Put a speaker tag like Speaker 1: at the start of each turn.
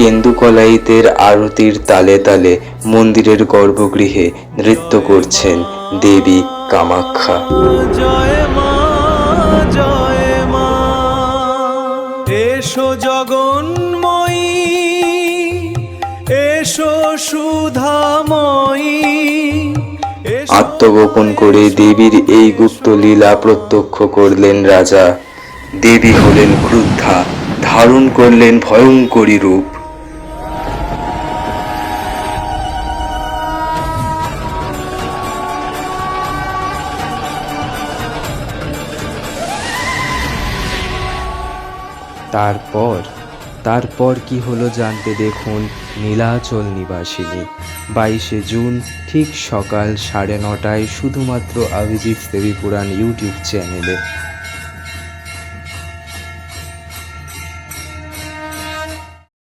Speaker 1: কেন্দুকলাইতের আরতির তালে তালে মন্দিরের গর্ভগৃহে নৃত্য করছেন দেবী কামাখ্যা।
Speaker 2: জয় মা, জয় মা, এসো জগন্ময়ী, এসো সুধাময়ী।
Speaker 1: আত্মগোপন করে দেবীর এই গুপ্ত লীলা প্রত্যক্ষ করলেন রাজা। দেবী হলেন ক্রুদ্ধা, ধারণ করলেন ভয়ঙ্করী রূপ। তারপর কি হলো জানতে দেখুন নীলাচল নিবাসিনী 22শে জুন ঠিক সকাল 9:30টায় শুধুমাত্র অভিজিৎ দেবী পুরাণ ইউটিউব চ্যানেলে।